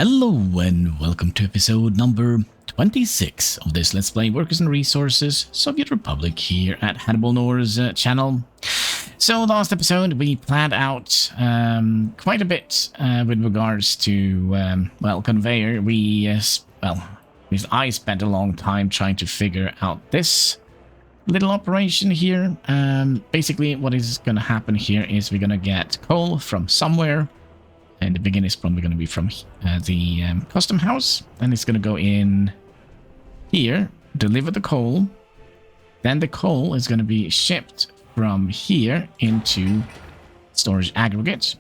Hello and welcome to episode number 26 of this Let's Play Workers and Resources Soviet Republic here at HanniballNOR's channel. So last episode we planned out quite a bit with regards to, conveyor. I spent a long time trying to figure out this little operation here. Basically what is going to happen here is we're going to get coal from somewhere. And the beginning is probably going to be from the custom house. Then it's going to go in here, deliver the coal. Then the coal is going to be shipped from here into storage aggregate.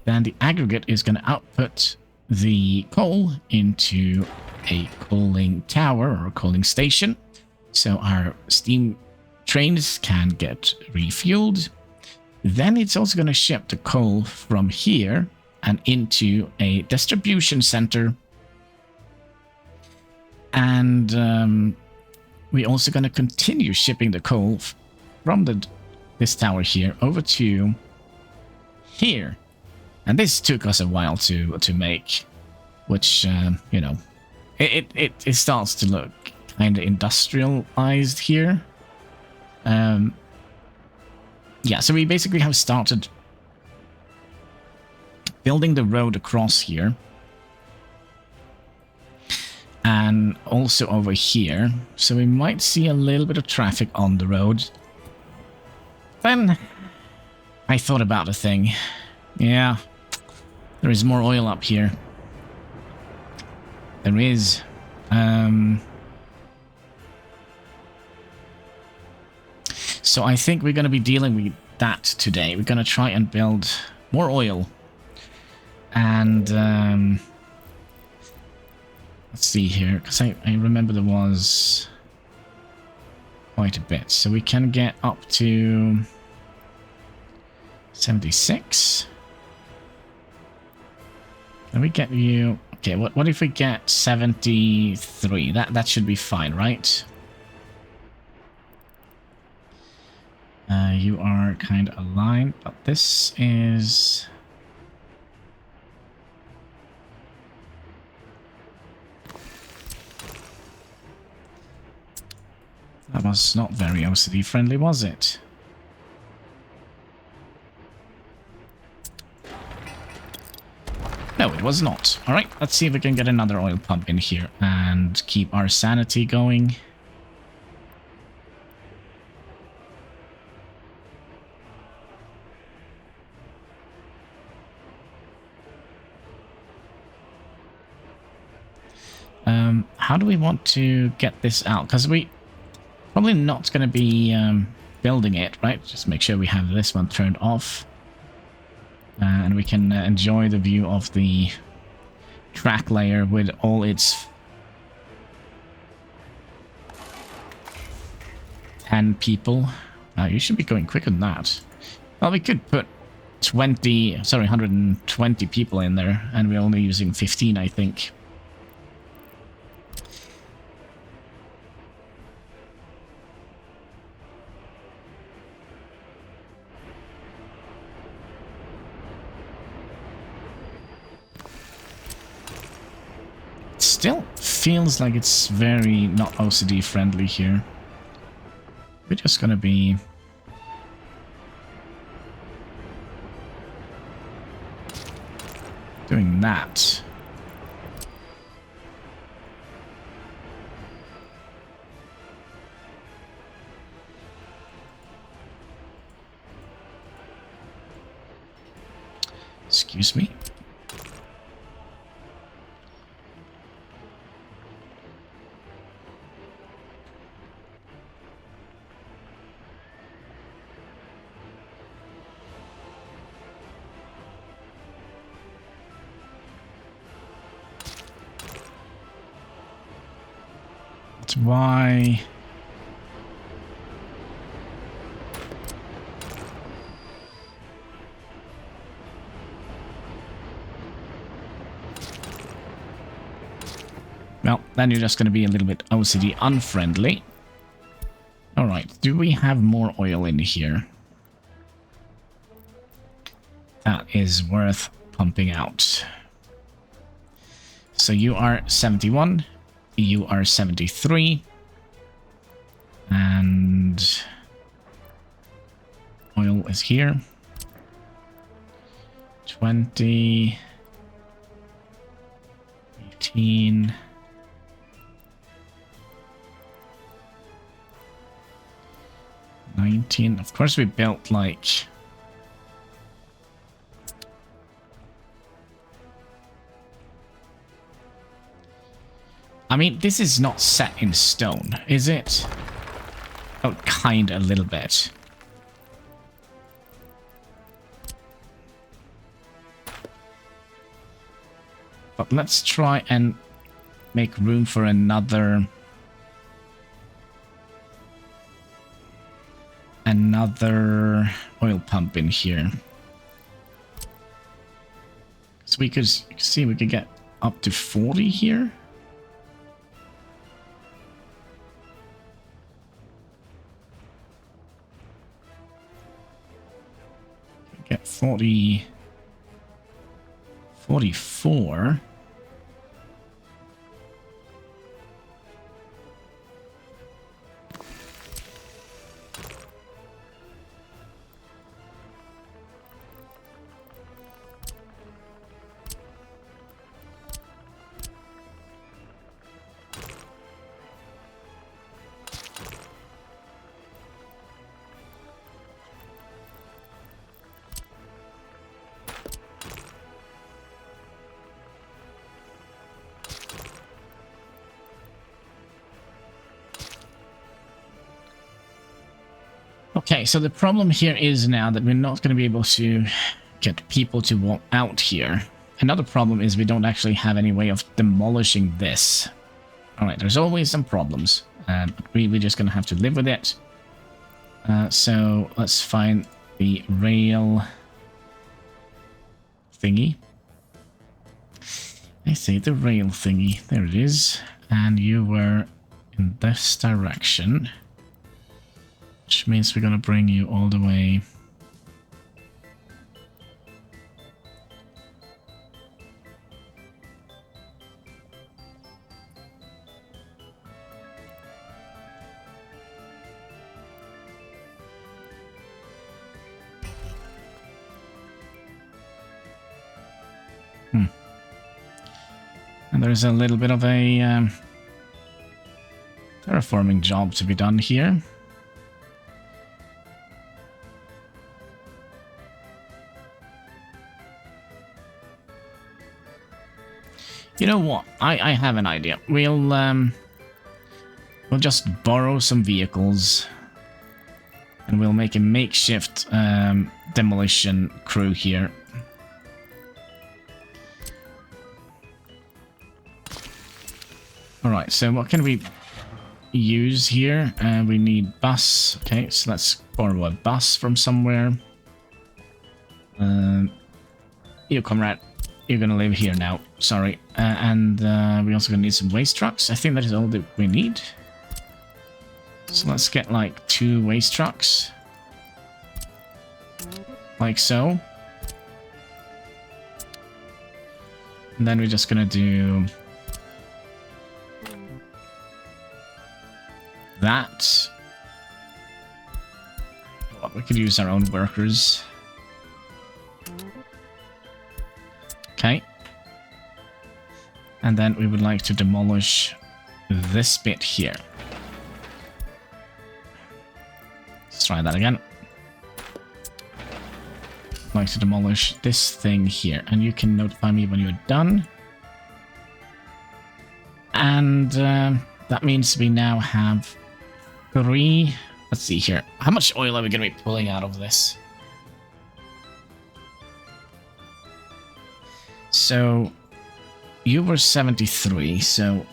Then the aggregate is going to output the coal into a coaling tower or a coaling station. So our steam trains can get refueled. Then it's also going to ship the coal from here and into a distribution center. And we're also going to continue shipping the coal from this tower here over to here. And this took us a while to make, which, it starts to look kind of industrialized here. So we basically have started building the road across here. And also over here. So we might see a little bit of traffic on the road. Then I thought about a thing. Yeah, there is more oil up here. There is. So I think we're going to be dealing with that today. We're going to try and build more oil. And let's see here, because I remember there was quite a bit. So we can get up to 76. Can we get you? Okay, what if we get 73? That should be fine, right? You are kind of aligned, but this is. That was not very OCD friendly, was it? No, it was not. Alright, let's see if we can get another oil pump in here and keep our sanity going. How do we want to get this out? Because we probably not going to be building it, right? Just make sure we have this one turned off. And we can enjoy the view of the track layer with all its 10 people. You should be going quicker than that. Well, we could put 120 people in there, and we're only using 15, I think. Still feels like it's very not OCD friendly here. We're just gonna be doing that. Excuse me. Why? Well, then you're just going to be a little bit OCD unfriendly. Alright, do we have more oil in here? That is worth pumping out. So you are 71, you are 73, and oil is here. 20, 18, 19. Of course, we built like... I mean, this is not set in stone, is it? Oh, kind of a little bit. But let's try and make room for another oil pump in here. So we could see we could get up to 40 here. Get 40, 44. Okay, so the problem here is now that we're not going to be able to get people to walk out here. Another problem is we don't actually have any way of demolishing this. Alright, there's always some problems, but we're just going to have to live with it. So let's find the rail thingy. I say the rail thingy. There it is. And you were in this direction. Which means we're going to bring you all the way. And there's a little bit of a terraforming job to be done here. You know what? I have an idea. We'll just borrow some vehicles, and we'll make a makeshift demolition crew here. All right. So what can we use here? We need bus. Okay, so let's borrow a bus from somewhere. You comrade. You're gonna live here now. Sorry. And we also gonna need some waste trucks. I think that is all that we need. So let's get like 2 waste trucks. Like so. And then we're just gonna do that. Well, we could use our own workers. Okay. And then we would like to demolish this bit here. Let's try that again. I'd like to demolish this thing here. And you can notify me when you're done. And that means we now have 3... Let's see here. How much oil are we going to be pulling out of this? So, you were 73, so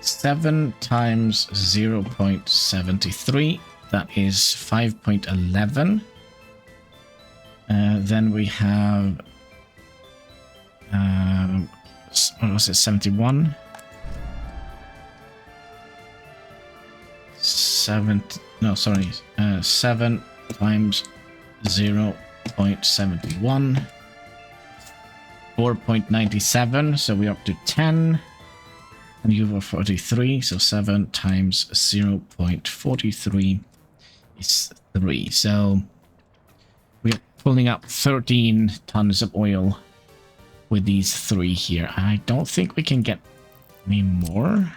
7 times 0.73, that is 5.11. Then we have, what was it, 71? 7 times 0.71. 4.97, so we're up to 10. And you were 43, so 7 times 0.43 is 3. So we're pulling up 13 tons of oil with these 3 here. I don't think we can get any more.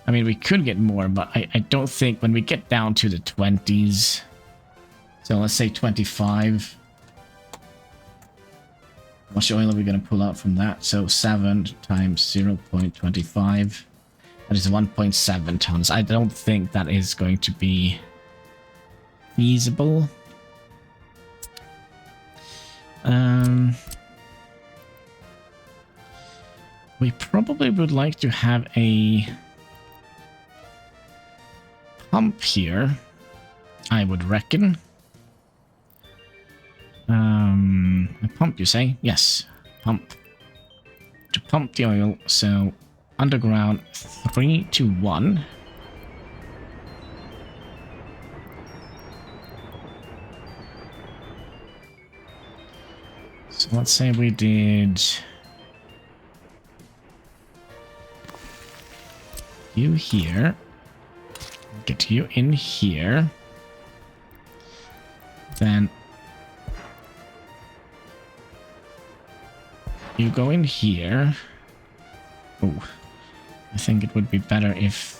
I mean, we could get more, but I don't think when we get down to the 20s. So let's say 25. How much oil are we going to pull out from that? So 7 times 0.25. That is 1.7 tons. I don't think that is going to be feasible. We probably would like to have a pump here, I would reckon. A pump, you say? Yes, pump. To pump the oil, so underground 3 to 1. So let's say we did you here. Get you in here. Then you go in here. Oh, I think it would be better if...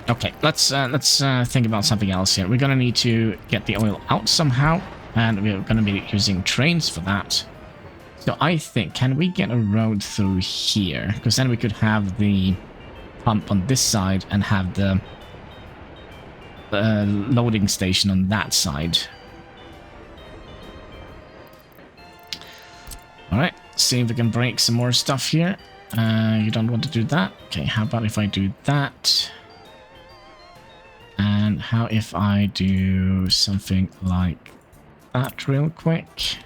Okay, let's think about something else here. We're gonna need to get the oil out somehow, and we're gonna be using trains for that. So I think, can we get a road through here? Because then we could have the pump on this side and have the loading station on that side. Alright, see if we can break some more stuff here. You don't want to do that? Okay, how about if I do that? And how if I do something like that real quick?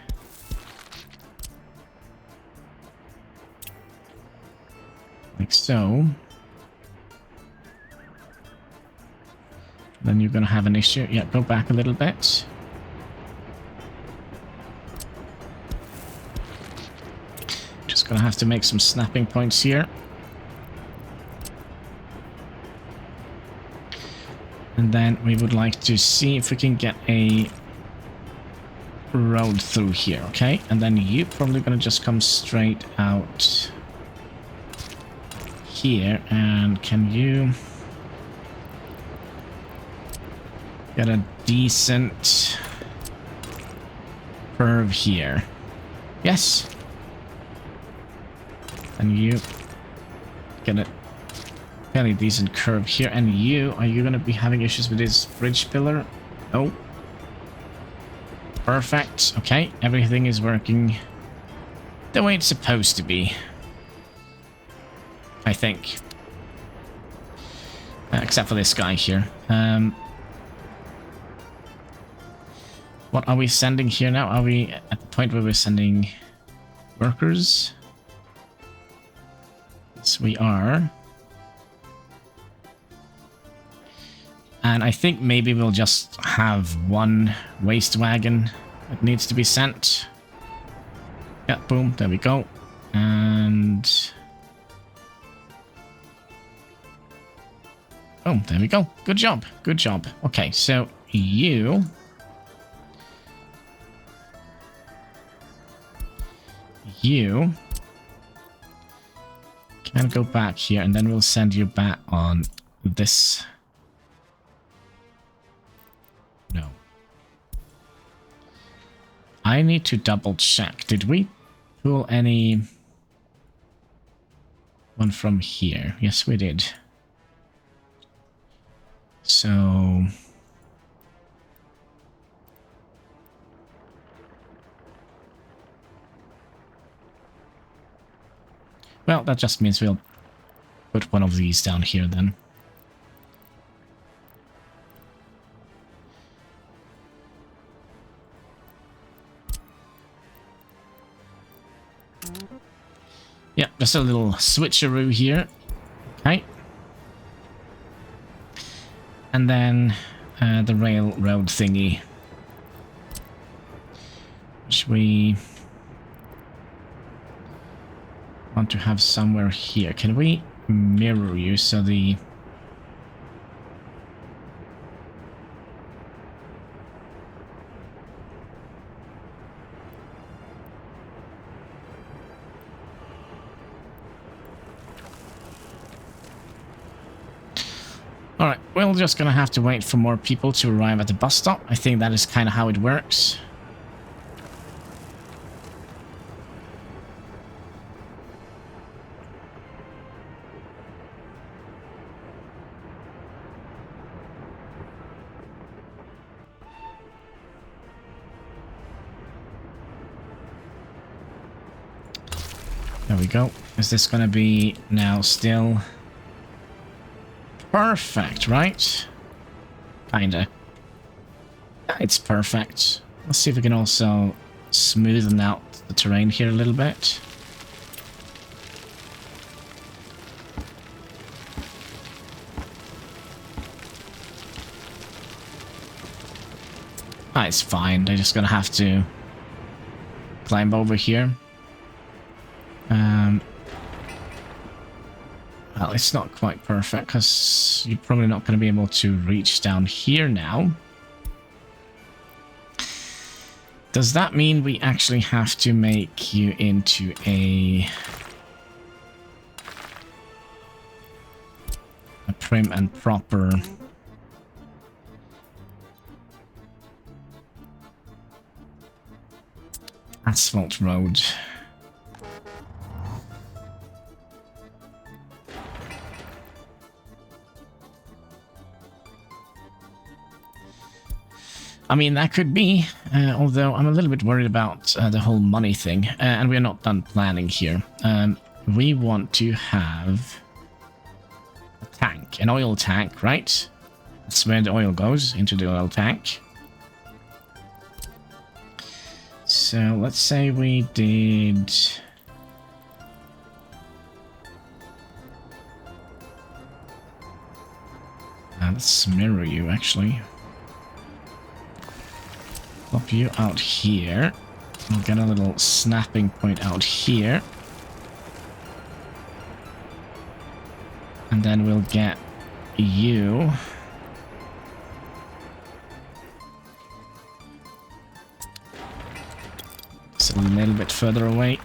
Like so. Then you're going to have an issue. Yeah, go back a little bit. Just going to have to make some snapping points here. And then we would like to see if we can get a road through here, okay? And then you probably going to just come straight out here. And can you get a decent curve here? Yes. And you get a fairly decent curve here. And you, are you going to be having issues with this bridge pillar? Oh. Perfect. Okay, everything is working the way it's supposed to be, I think. Except for this guy here. What are we sending here now? Are we at the point where we're sending workers? Yes, we are. And I think maybe we'll just have one waste wagon that needs to be sent. Yeah, boom, there we go. And... oh, there we go. Good job, good job. Okay, so you... you can go back here, and then we'll send you back on this... no. I need to double check. Did we pull any one from here? Yes, we did. So... well, that just means we'll put one of these down here then. Yeah, just a little switcheroo here. Okay. And then the railroad thingy, which we want to have somewhere here. Can we mirror you so the... Alright, we're just gonna have to wait for more people to arrive at the bus stop. I think that is kind of how it works. There we go. Is this gonna be now still... Perfect, right? Kinda. Yeah, it's perfect. Let's see if we can also smoothen out the terrain here a little bit. Ah, it's fine. They're just gonna have to climb over here. Well, it's not quite perfect because you're probably not going to be able to reach down here now. Does that mean we actually have to make you into a prim and proper asphalt road? I mean, that could be, although I'm a little bit worried about the whole money thing, and we're not done planning here. We want to have a tank, an oil tank, right? That's where the oil goes, into the oil tank. So let's say we did... let's mirror you, actually. Pop you out here. We'll get a little snapping point out here. And then we'll get you. Just a little bit further away.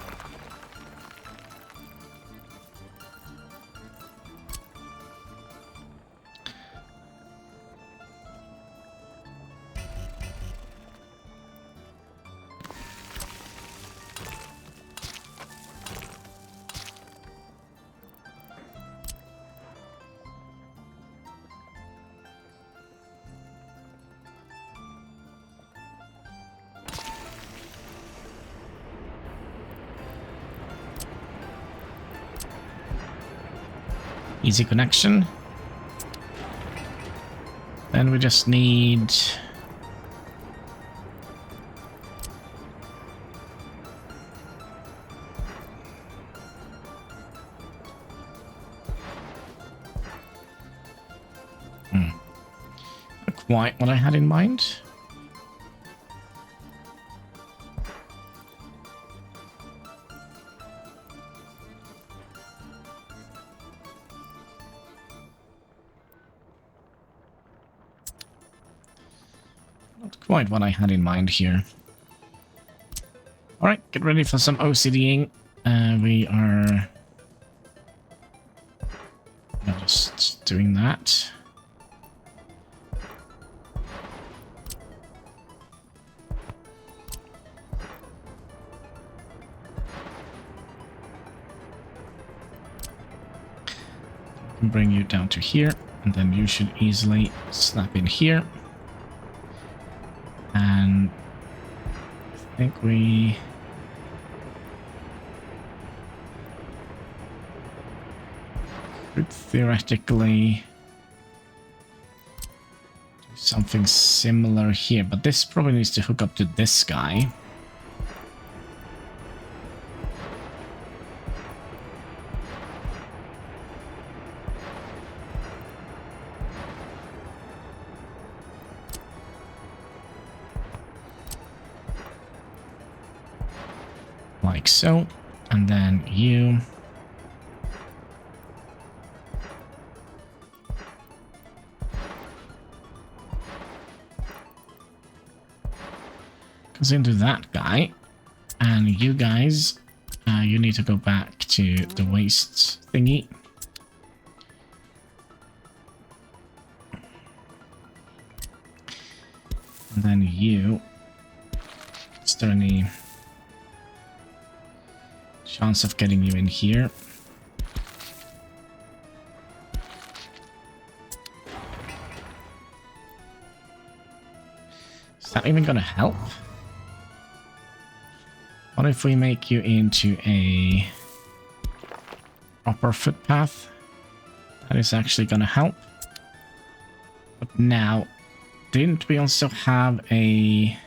Easy connection. Then we just need... Not quite what I had in mind. Quite what I had in mind here. Alright, get ready for some OCDing. We are just doing that. I can bring you down to here, and then you should easily snap in here. And I think we could theoretically do something similar here, but this probably needs to hook up to this guy. like so. And then you. Goes into that guy. And you guys, you need to go back to the waste thingy. And then you. Is there any chance of getting you in here? Is that even gonna help? What if we make you into a proper footpath? That is actually gonna help. But now, didn't we also have a...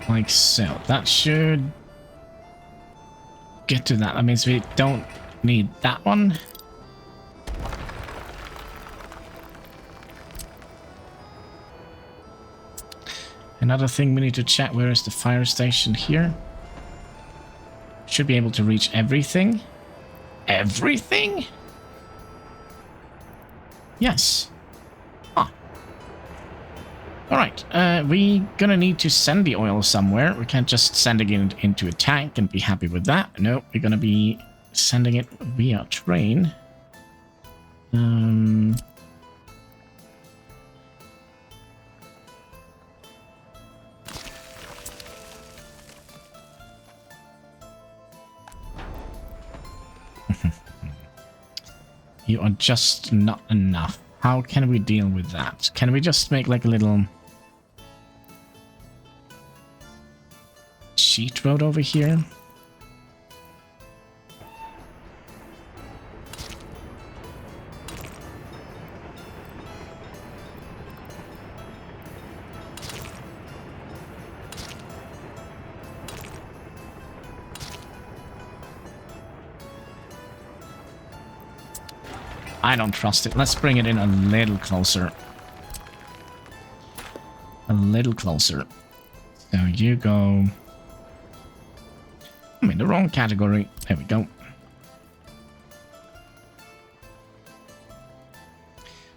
like so. That should get to that. That means we don't need that one. Another thing we need to check, where is the fire station here? Should be able to reach everything. Everything? Yes. Alright, we gonna need to send the oil somewhere. We can't just send it into a tank and be happy with that. No, we're gonna be sending it via train. You are just not enough. How can we deal with that? Can we just make like a little cheat road over here? I don't trust it. Let's bring it in a little closer. A little closer. So you go... I'm in the wrong category. There we go.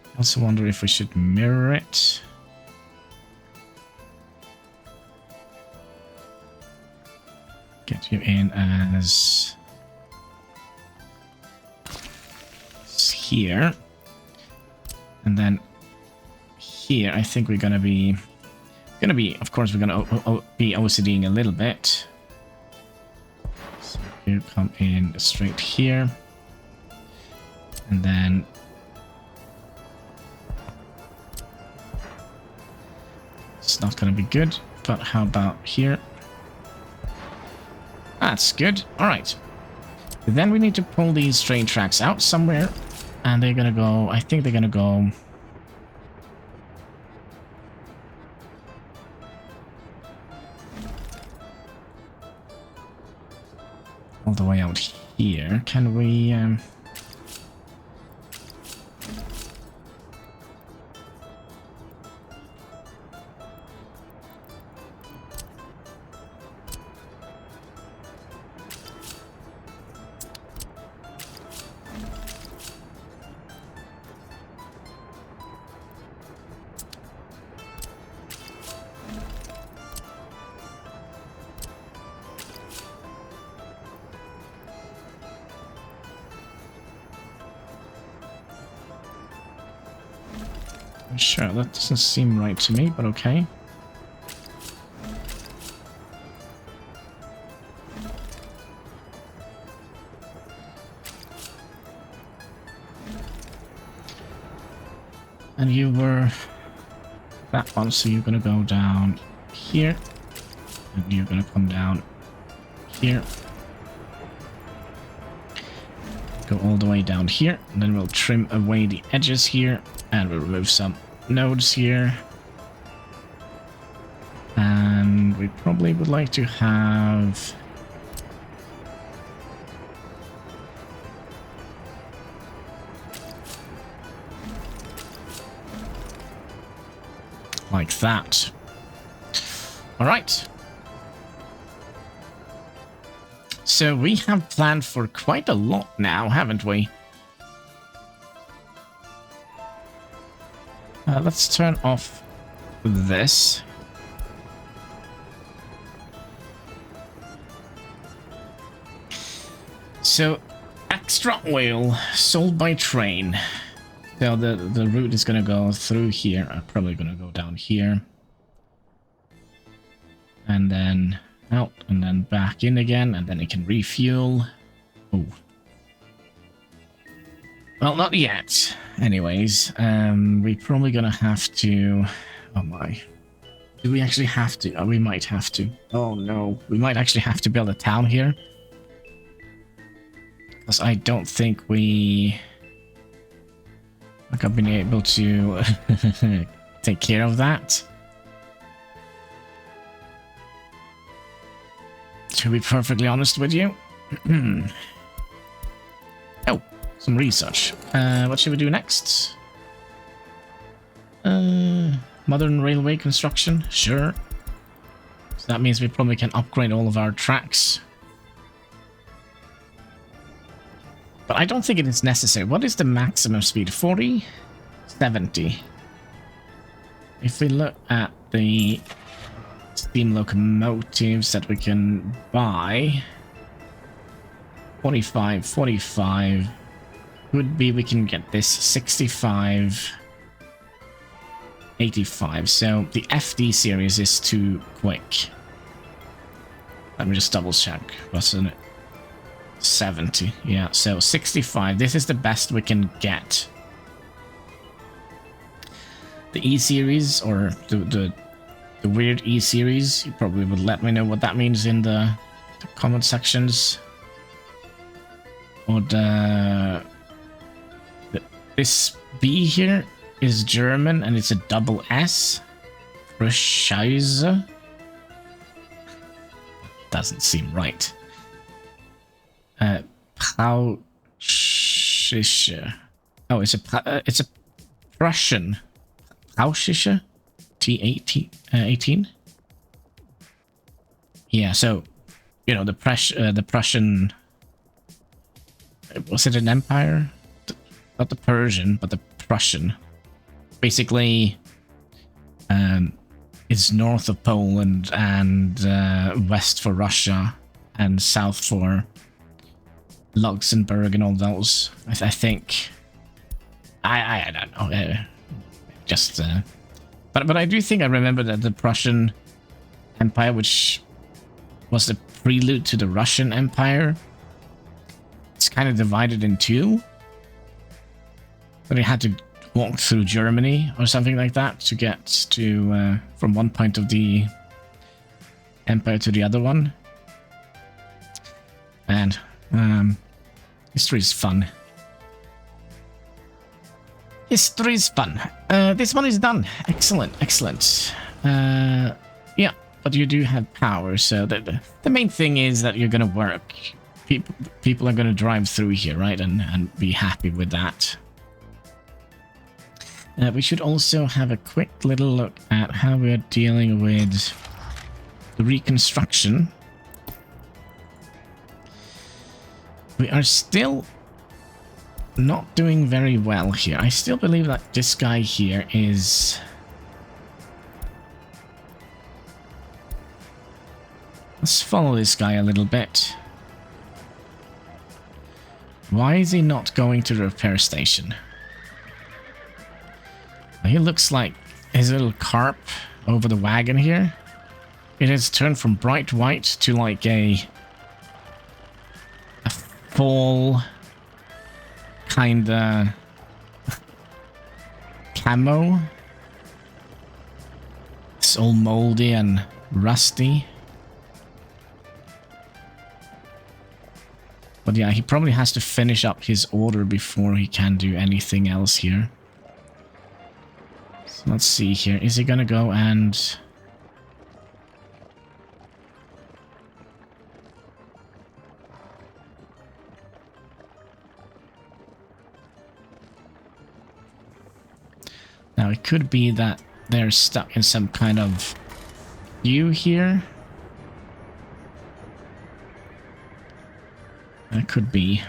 I also wonder if we should mirror it. Get you in as... here. And then here, I think we're gonna be... of course, we're gonna be OCDing a little bit. So you come in straight here. And then... it's not gonna be good, but how about here? That's good. Alright. Then we need to pull these train tracks out somewhere. And they're gonna go... I think they're gonna go... all the way out here. Can we... sure, that doesn't seem right to me, but okay. And you were that one, so you're gonna go down here. And you're gonna come down here. Go all the way down here. And then we'll trim away the edges here. And we'll remove some nodes here. And we probably would like to have... like that. All right. So we have planned for quite a lot now, haven't we? Let's turn off this. So, extra oil sold by train. So the route is gonna go through here. I'm probably gonna go down here. And then out, and then back in again, and then it can refuel. Oh. Well, not yet. Anyways, we're probably gonna have to... Oh my. Do we actually have to? Oh, we might have to. Oh no. We might actually have to build a town here. Because I don't think we... like I've been able to take care of that. To be perfectly honest with you. Oh, some research. What should we do next? Modern railway construction? Sure. So that means we probably can upgrade all of our tracks. But I don't think it is necessary. What is the maximum speed? 40? 70. If we look at the steam locomotives that we can buy, 45, 45. Would be we can get this 65, 85. So the FD series is too quick. Let me just double check. Wasn't it? 70. Yeah, so 65. This is the best we can get. The E series, or the weird E series, you probably would let me know what that means in the comment sections. Or this B here is German and it's a double S. Scheiße. Doesn't seem right. Preußische. Oh, it's a Prussian. Preußische. T18. Yeah, so you know the Prussian. Was it an empire? Not the Persian, but the Prussian. Basically, it's north of Poland and west for Russia and south for Luxembourg and all those. I think. I don't know. Just. But I do think I remember that the Prussian Empire, which was the prelude to the Russian Empire, it's kind of divided in two. But it had to walk through Germany or something like that to get to from one point of the empire to the other one. And history is fun. History is fun. This one is done. Excellent, excellent. Yeah, but you do have power, so the main thing is that you're gonna work. People are gonna drive through here, right, and be happy with that. We should also have a quick little look at how we are dealing with the reconstruction. We are still not doing very well here. I still believe that this guy here is... Let's follow this guy a little bit. Why is he not going to the repair station? He looks like his little carp over the wagon here. It has turned from bright white to like a fall kind camo. It's all moldy and rusty. But yeah, he probably has to finish up his order before he can do anything else here. So let's see here. Is he gonna go and... Now, it could be that they're stuck in some kind of queue here. That could be.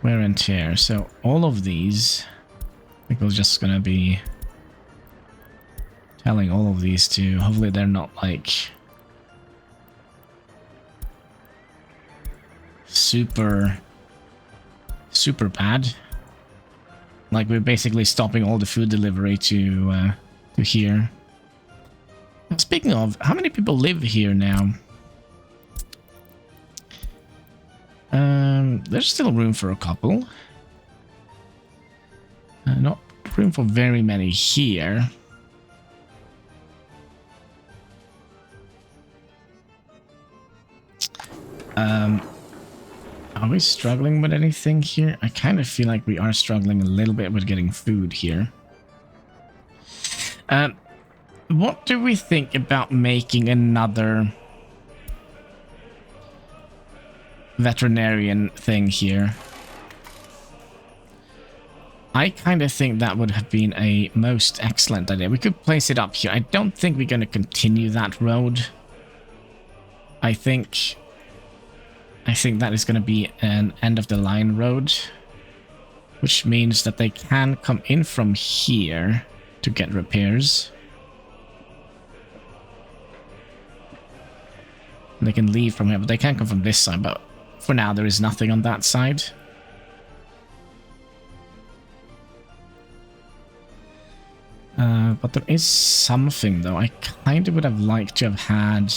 Wear and tear. So, all of these... I think we're just gonna be telling all of these to... Hopefully they're not, like... super bad. Like, we're basically stopping all the food delivery to here. Speaking of, how many people live here now? There's still room for a couple. Not room for very many here. Are we struggling with anything here? I kind of feel like we are struggling a little bit with getting food here. What do we think about making another veterinarian thing here? I kind of think that would have been a most excellent idea. We could place it up here. I don't think we're going to continue that road. I think that is going to be an end-of-the-line road, which means that they can come in from here to get repairs. And they can leave from here, but they can come from this side, but for now there is nothing on that side. But there is something, though. I kind of would have liked to have had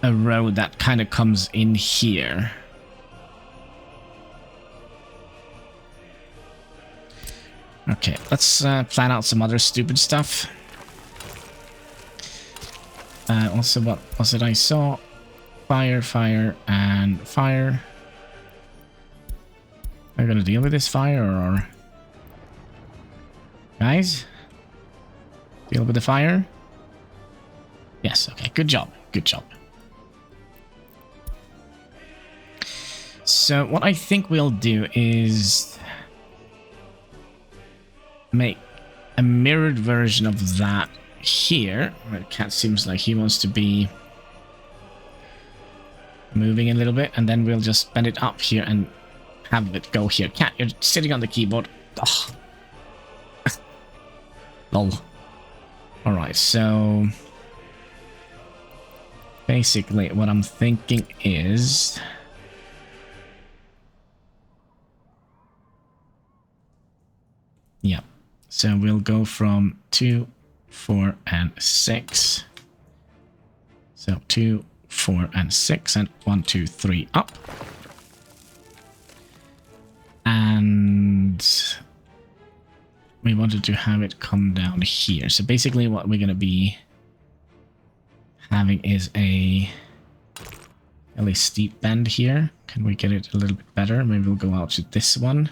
a road that kind of comes in here. Okay, let's plan out some other stupid stuff. Also, what was it I saw? Fire, fire, and fire. Are we gonna deal with this fire, or... Guys? Deal with the fire? Yes, okay, good job, good job. So, what I think we'll do is... make a mirrored version of that here. The cat seems like he wants to be moving a little bit, and then we'll just bend it up here and have it go here. Cat, you're sitting on the keyboard. Ugh. Lol. Alright, so... basically, what I'm thinking is... yeah. So we'll go from 2, 4, and 6. So 2, 4, and 6, and 1, 2, 3 up. And we wanted to have it come down here. So basically what we're going to be having is a really steep bend here. Can we get it a little bit better? Maybe we'll go out to this one.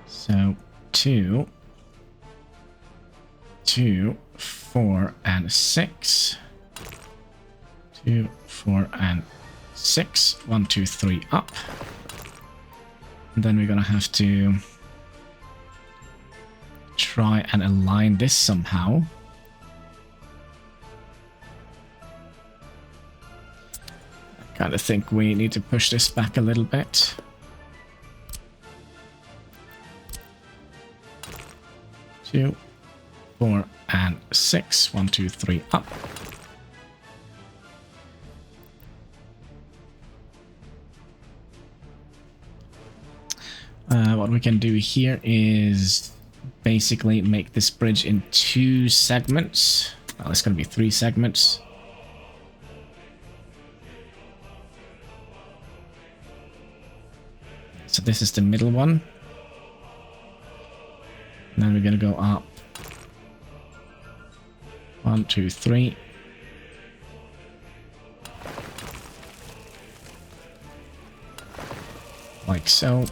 So 2, 2, 4, and 6. 2, 4, and 6. 1, 2, 3 up. And then we're gonna have to try and align this somehow. I kind of think we need to push this back a little bit. 2, 4, and 6. 1, 2, 3 up. What we can do here is basically make this bridge in 2 segments. Well, it's going to be 3 segments. So this is the middle one. And then we're going to go up. 1, 2, 3. Like so.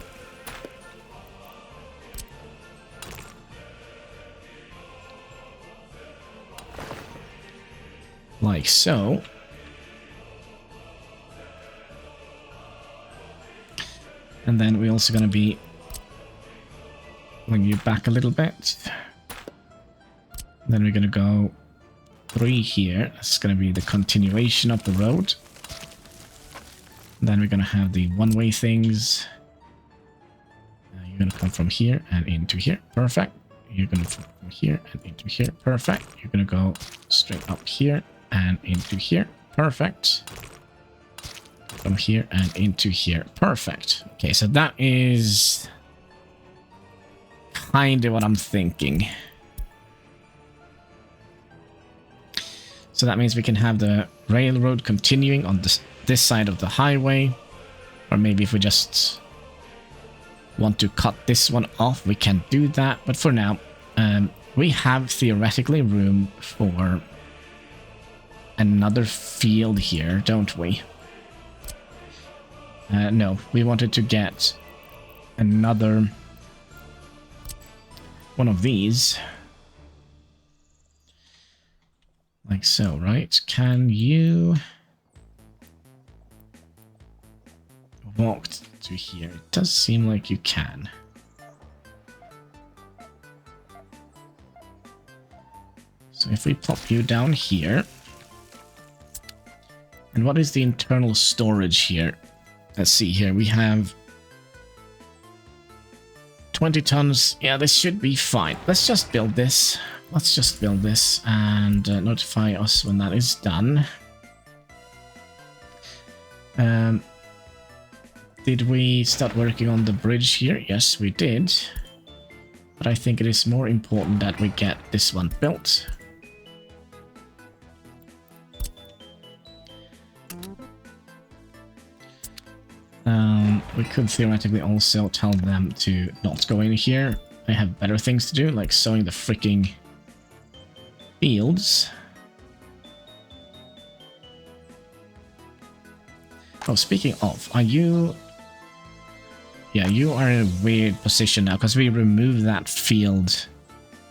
Like so. And then we're also going to be bring you back a little bit. Then we're going to go 3 here. That's going to be the continuation of the road. Then we're going to have the one-way things. You're going to come from here and into here. Perfect. You're going to come from here and into here. Perfect. You're going to go straight up here and into here. Perfect. From here and into here. Perfect. Okay, so that is kind of what I'm thinking. So that means we can have the railroad continuing on this side of the highway. Or maybe if we just want to cut this one off, we can do that. But for now, we have theoretically room for another field here, don't we? No, we wanted to get another one of these. Like so, right? Can you walk to here? It does seem like you can. So if we pop you down here. And what is the internal storage here? Let's see here. We have 20 tons. Yeah, this should be fine. Let's just build this. Let's just build this and notify us when that is done. Did we start working on the bridge here? Yes, we did. But I think it is more important that we get this one built. We could theoretically also tell them to not go in here. They have better things to do, like sowing the freaking fields. Oh, speaking of, are you... Yeah, you are in a weird position now, because we removed that field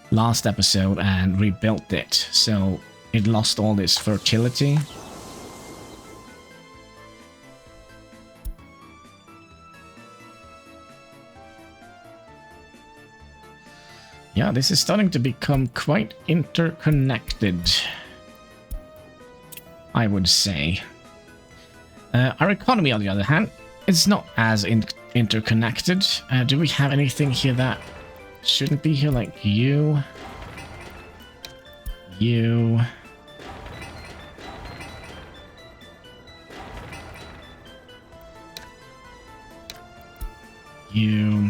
last episode and rebuilt it, so it lost all its fertility. Yeah, this is starting to become quite interconnected, I would say. Our economy, on the other hand, is not as interconnected. Do we have anything here that shouldn't be here? Like you... You... You...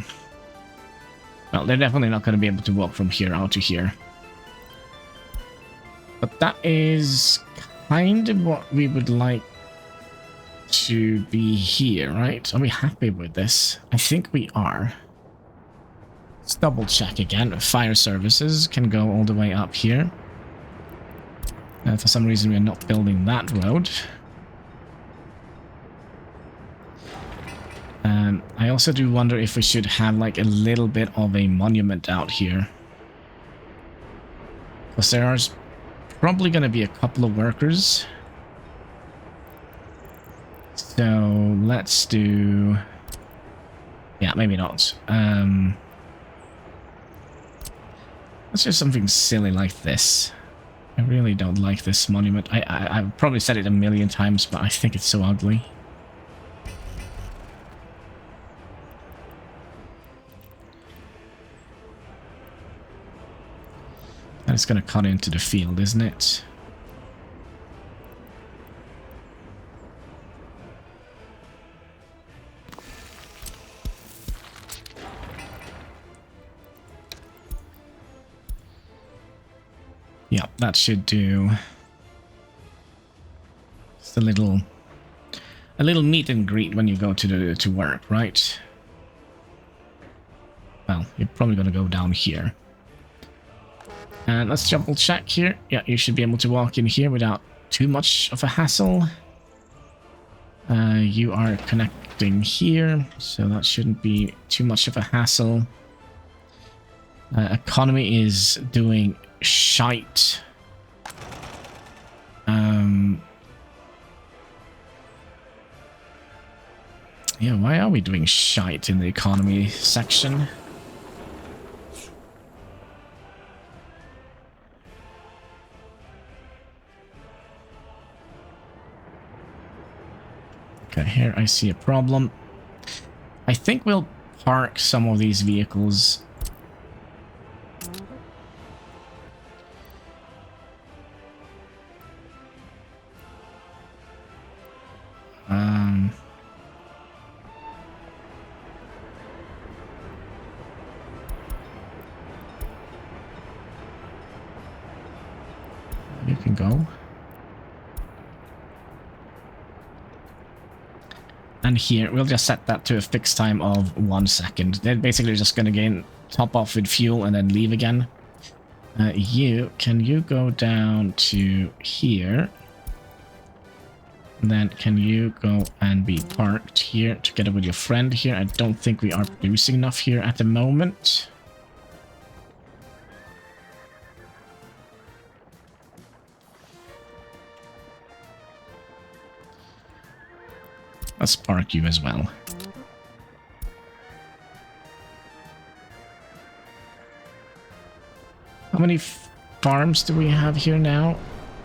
Well, they're definitely not going to be able to walk from here out to here. But that is kind of what we would like to be here, right? Are we happy with this? I think we are. Let's double check again. Fire services can go all the way up here. For some reason, we're not building that road. I also do wonder if we should have like a little bit of a monument out here. Because there are probably going to be a couple of workers. So let's do... Yeah, maybe not. Let's do something silly like this. I really don't like this monument. I've probably said it a million times, but I think it's so ugly. And it's going to cut into the field, isn't it? Yeah, that should do. Just a little meet and greet when you go to work, right? Well, you're probably gonna go down here. And let's double check here. Yeah, you should be able to walk in here without too much of a hassle. You are connecting here, so that shouldn't be too much of a hassle. Economy is doing shite. Yeah, why are we doing shite in the economy section? Okay, here I see a problem. I think we'll park some of these vehicles. You can go. And here, we'll just set that to a fixed time of 1 second. They're basically just going to top off with fuel and then leave again. Can you go down to here? And then can you go and be parked here together with your friend here? I don't think we are producing enough here at the moment. Let's park you as well. How many farms do we have here now?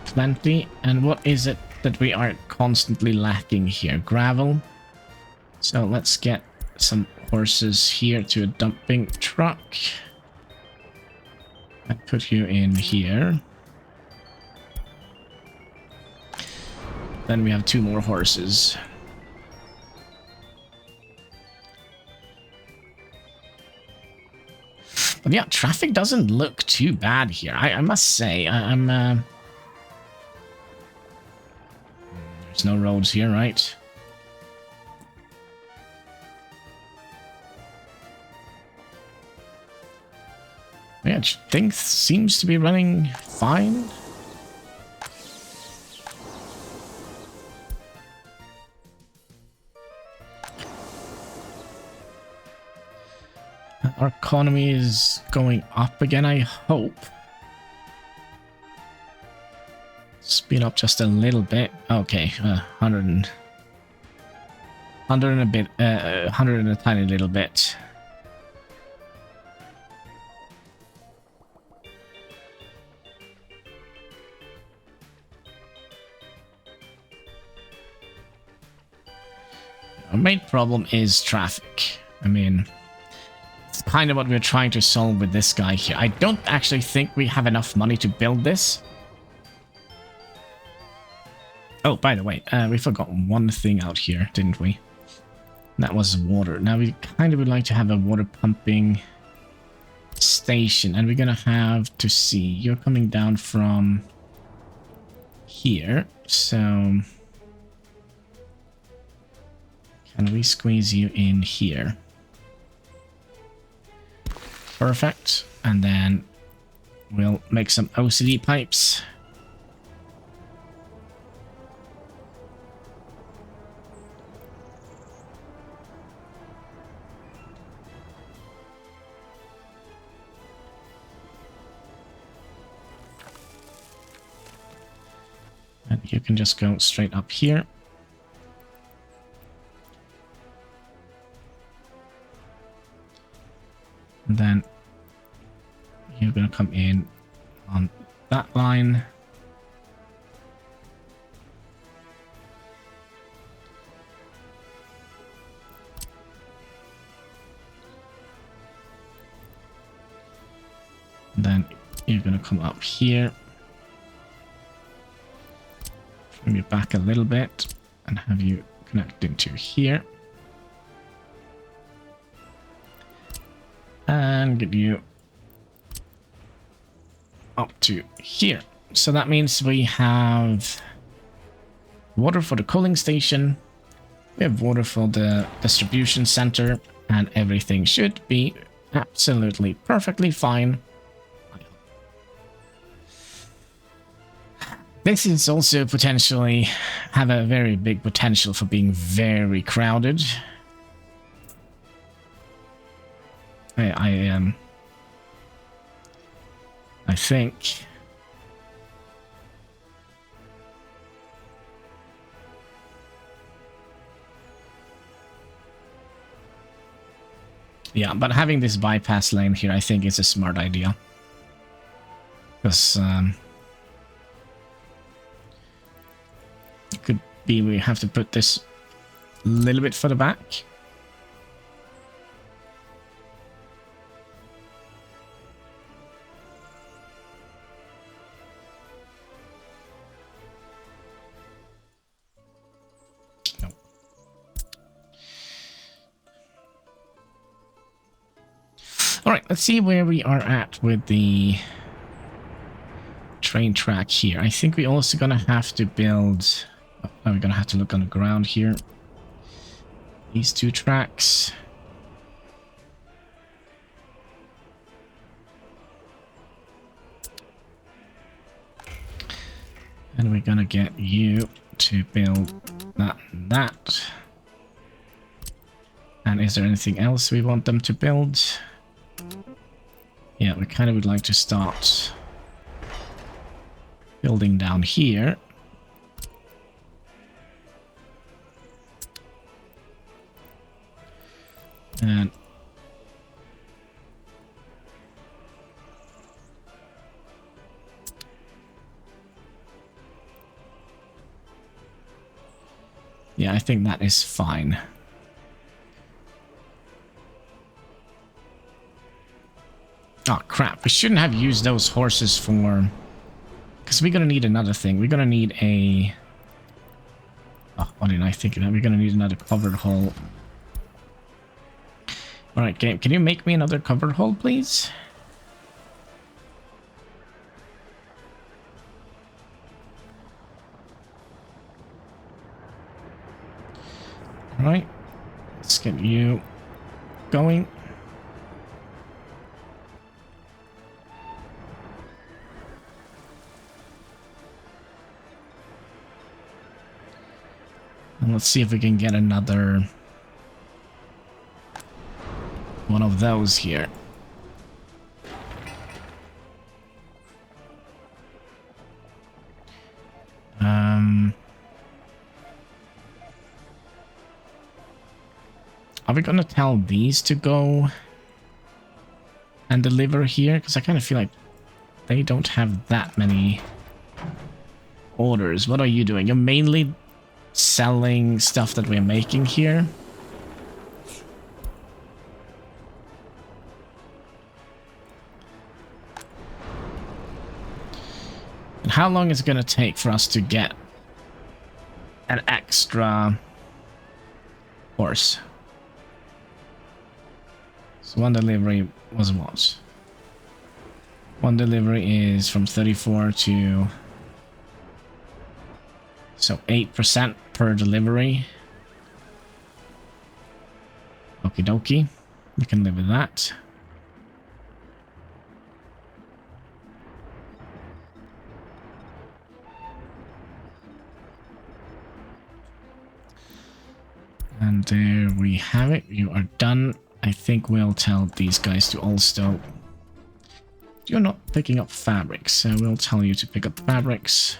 Plenty. And what is it that we are constantly lacking here? Gravel. So let's get some horses here to a dumping truck. I put you in here. Then we have 2 more horses. But yeah, traffic doesn't look too bad here. I must say, I'm... There's no roads here, right? Yeah, things seems to be running fine. Our economy is going up again, I hope. Speed up just a little bit. Okay, 100 and a bit, 100 and a tiny little bit. Our main problem is traffic. I mean, it's kind of what we're trying to solve with this guy here. I don't actually think we have enough money to build this. Oh, by the way, we forgot one thing out here, didn't we? That was water. Now we kind of would like to have a water pumping station, and we're gonna have to see. You're coming down from here, so can we squeeze you in here? Perfect. And then we'll make some OCD pipes. And you can just go straight up here. And then you're going to come in on that line. And then you're going to come up here. Bring you back a little bit and have you connecting to here. And get you up to here. So that means we have water for the cooling station, we have water for the distribution center, and everything should be absolutely perfectly fine. This is also potentially have a very big potential for being very crowded. I think yeah, but having this bypass lane here, I think is a smart idea. Because it could be we have to put this a little bit further back. Alright, let's see where we are at with the train track here. I think we're also gonna have to build... Oh, we're gonna have to look on the ground here. These two tracks. And we're gonna get you to build that and that. And is there anything else we want them to build? Yeah, we kind of would like to start building down here. And yeah, I think that is fine. Oh crap, we shouldn't have used those horses for... Because we're gonna need another thing. We're gonna need a... Oh, what did I think of that? We're gonna need another covered hull. Alright, game, can you make me another covered hull, please? Alright, let's get you going. And let's see if we can get another one of those here. Are we gonna tell these to go and deliver here? Because I kind of feel like they don't have that many orders. What are you doing? You're mainly selling stuff that we're making here. And how long is it going to take for us to get an extra horse? So one delivery was what? One delivery is from 34 to... So 8% per delivery. Okie dokie. We can live with that. And there we have it. You are done. I think we'll tell these guys to also... You're not picking up fabrics, so we'll tell you to pick up fabrics.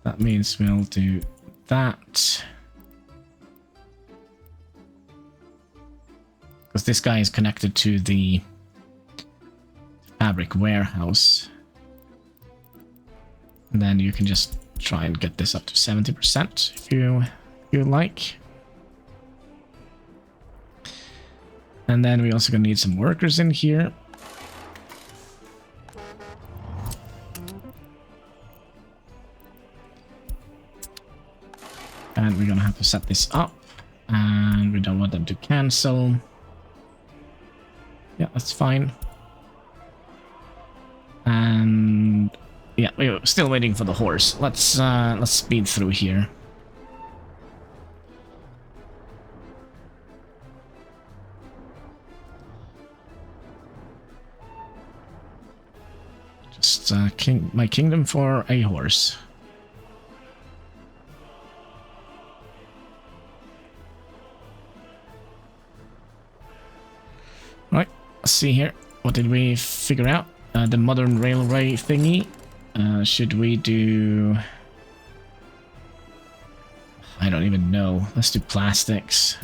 That means we'll do that. Because this guy is connected to the fabric warehouse. And then you can just try and get this up to 70% if you like. And then we also gonna need some workers in here. And we're gonna have to set this up. And we don't want them to cancel. Yeah, that's fine. And yeah, we're still waiting for the horse. Let's speed through here. Just my kingdom for a horse. Right, let's see here. What did we figure out? The modern railway thingy. Should we do... I don't even know. Let's do plastics.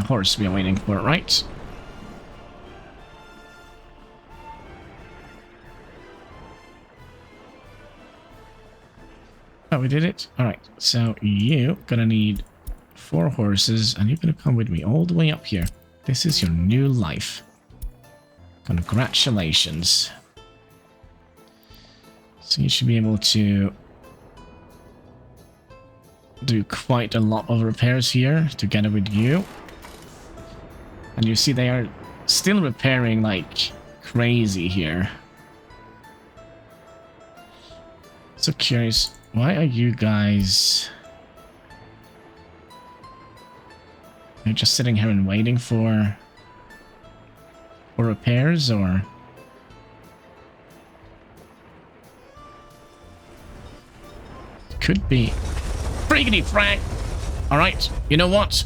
Horse we are waiting for, right? Oh, we did it? Alright, so you gonna need 4 horses, and you're gonna come with me all the way up here. This is your new life. Congratulations. So you should be able to do quite a lot of repairs here together with you. And you see they are still repairing like crazy here. So curious, why are you guys... You're just sitting here and waiting for repairs, or... Could be. Friggity frag! Alright, you know what?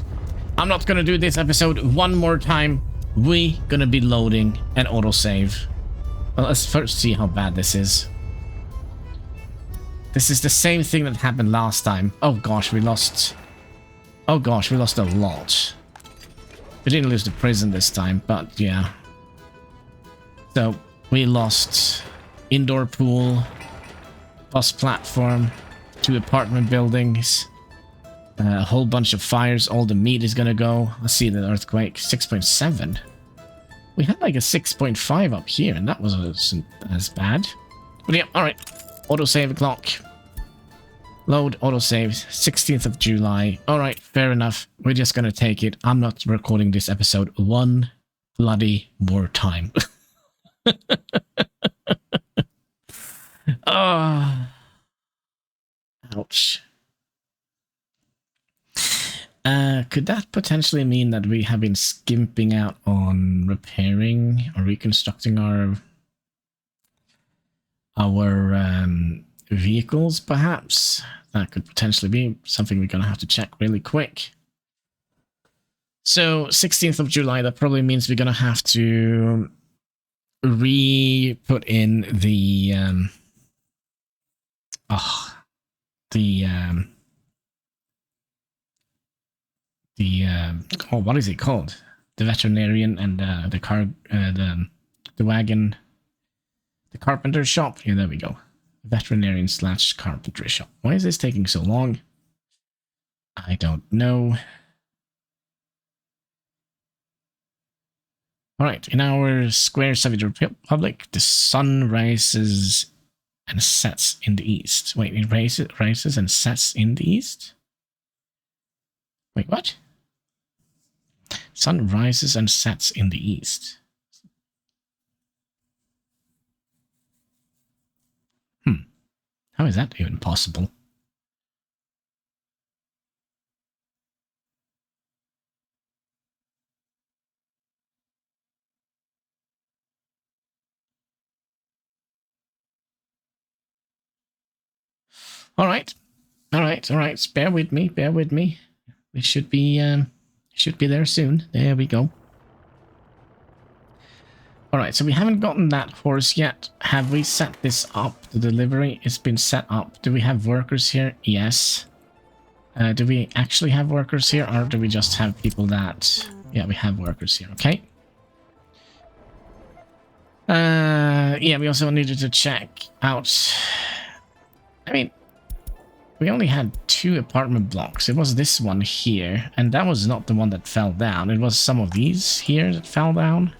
I'm not gonna do this episode one more time. We gonna be loading an autosave. Well, let's first see how bad this is. This is the same thing that happened last time. Oh gosh, we lost... Oh gosh, we lost a lot. We didn't lose the prison this time, but yeah. So, we lost indoor pool, bus platform, 2 apartment buildings, a whole bunch of fires, all the meat is gonna go. Let's see the earthquake, 6.7. We had like a 6.5 up here, and that wasn't as bad. But yeah, alright. Autosave clock. Load autosave, 16th of July. Alright, fair enough. We're just gonna take it. I'm not recording this episode one bloody more time. Oh. Ouch. Could that potentially mean that we have been skimping out on repairing or reconstructing our vehicles, perhaps? That could potentially be something we're gonna have to check really quick. So, 16th of July, that probably means we're gonna have to re-put in the oh, what is it called? The veterinarian and the wagon, the carpenter shop. Yeah, there we go. Veterinarian / carpentry shop. Why is this taking so long? I don't know. Alright, in our square Soviet Republic, the sun rises and sets in the east. Wait, it rises and sets in the east? Wait, what? Sun rises and sets in the east. How is that even possible? Alright. Alright. Bear with me. We should be there soon. There we go. Alright, so we haven't gotten that horse yet. Have we set this up? The delivery has been set up. Do we have workers here? Yes. Do we actually have workers here, or do we just have people that... Yeah, we have workers here, okay. Yeah, we also needed to check out... I mean, we only had 2 apartment blocks. It was this one here, and that was not the one that fell down. It was some of these here that fell down.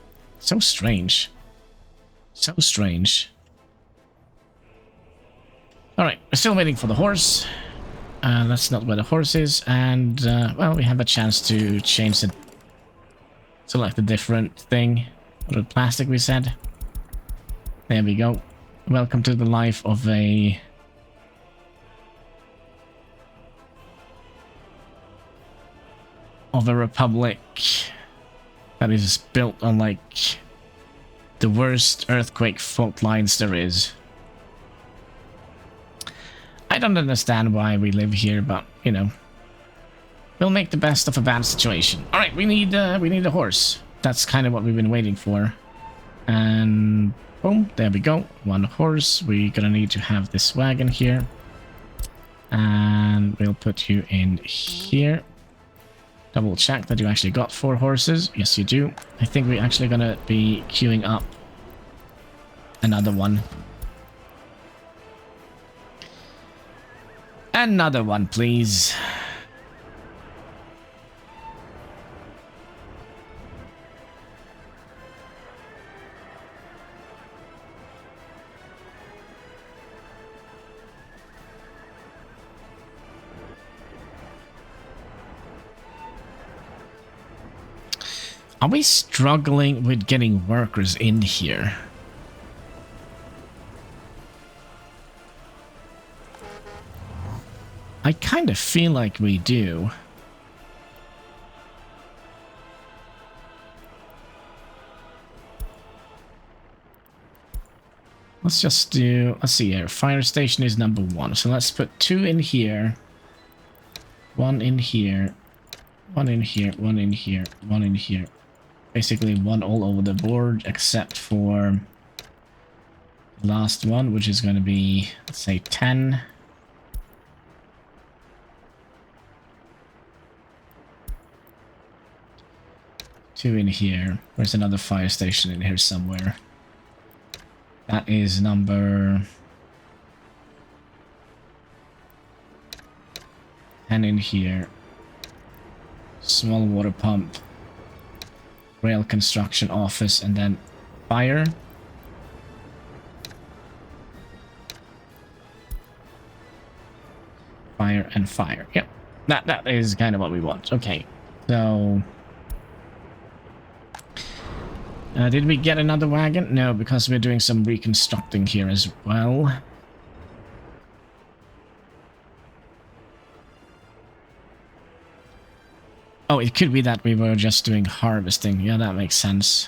So strange. So strange. Alright, we're still waiting for the horse. That's not where the horse is, and well, we have a chance to change it. Select a different thing. What the plastic we said. There we go. Welcome to the life of a republic that is built on like the worst earthquake fault lines there is. I don't understand why we live here, but you know, we'll make the best of a bad situation. All right, we need a horse. That's kind of what we've been waiting for. And boom, there we go. One horse. We're gonna need to have this wagon here, and we'll put you in here. Double check that you actually got 4 horses. Yes, you do. I think we're actually gonna be queuing up another one. Another one, please. Are we struggling with getting workers in here? I kind of feel like we do. Let's just do, let's see here, fire station is number 1. So let's put 2 in here, 1 in here, 1 in here, 1 in here, 1 in here. Basically 1 all over the board except for the last one, which is going to be, let's say 10. Two in here. There's another fire station in here somewhere. That is number 10 in here. Small water pump. Rail construction office, and then fire. Fire and fire. Yep. That is kind of what we want. Okay. So did we get another wagon? No, because we're doing some reconstructing here as well. Oh, it could be that we were just doing harvesting. Yeah, that makes sense.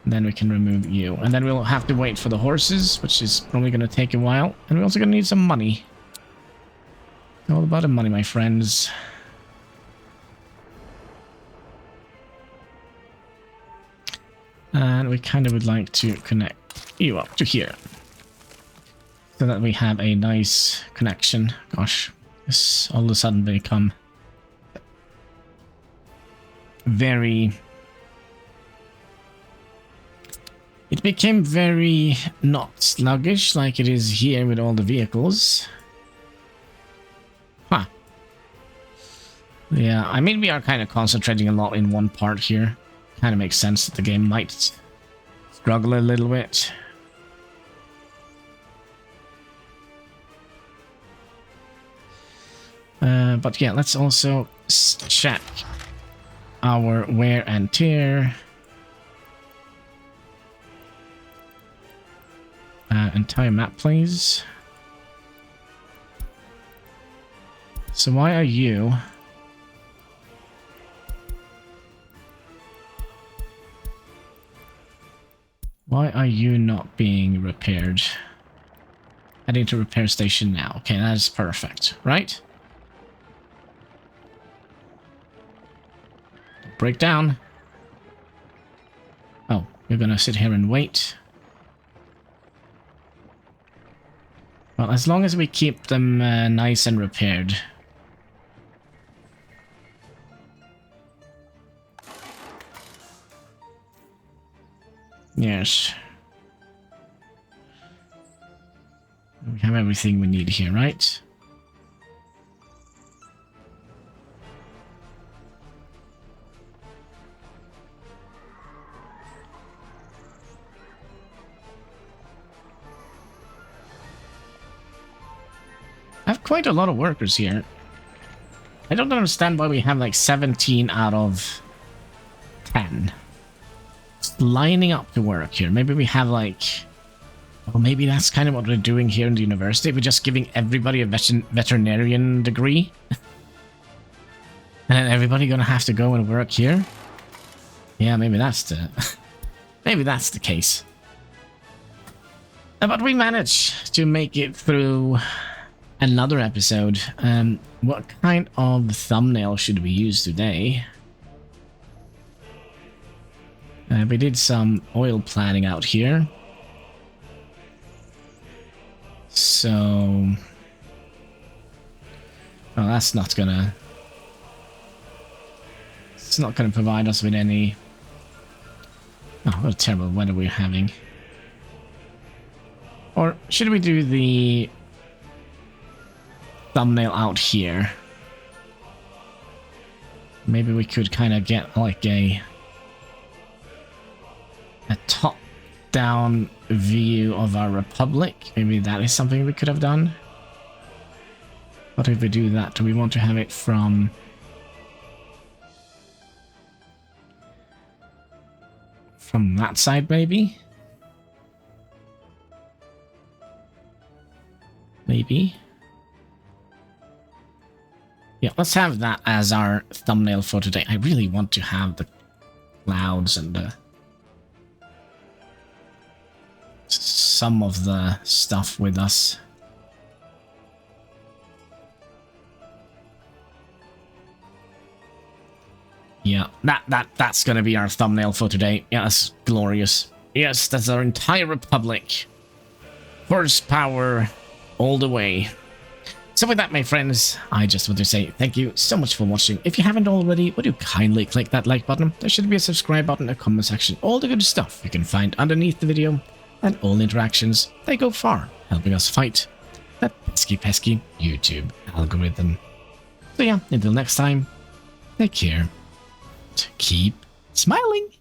Then we can remove you. And then we'll have to wait for the horses, which is probably going to take a while. And we're also going to need some money. All about the money, my friends. And we kind of would like to connect you up to here. So that we have a nice connection. Gosh, this all of a sudden become very... It became very not sluggish like it is here with all the vehicles. Huh. Yeah, I mean, we are kind of concentrating a lot in one part here. Kind of makes sense that the game might struggle a little bit. But yeah, let's also check our wear and tear. Entire map, please. So why are you... Why are you not being repaired? Heading to repair station now. Okay, that is perfect, right? Break down. Oh, you're gonna sit here and wait. Well, as long as we keep them nice and repaired. Yes. We have everything we need here, right? have quite a lot of workers here. I don't understand why we have like 17 out of 10. Just lining up to work here. Maybe we have like... Well, maybe that's kind of what we're doing here in the university. We're just giving everybody a veterinarian degree. And then everybody gonna have to go and work here? Yeah, maybe that's the... maybe that's the case. But we managed to make it through another episode. What kind of thumbnail should we use today? We did some oil planning out here. So... well, that's not gonna... it's not gonna provide us with any... oh, what a terrible weather we're having. Or should we do the thumbnail out here? Maybe we could kind of get like a top-down view of our republic. Maybe that is something we could have done. What if we do that? Do we want to have it from... from that side, maybe? Maybe. Yeah, let's have that as our thumbnail for today. I really want to have the clouds and the... some of the stuff with us. Yeah, that's gonna be our thumbnail for today. Yeah, that's glorious. Yes, that's our entire republic. Horsepower all the way. So with that, my friends, I just want to say thank you so much for watching. If you haven't already, would you kindly click that like button? There should be a subscribe button, a comment section, all the good stuff you can find underneath the video. And all interactions, they go far, helping us fight that pesky YouTube algorithm. So yeah, until next time, take care. Keep smiling.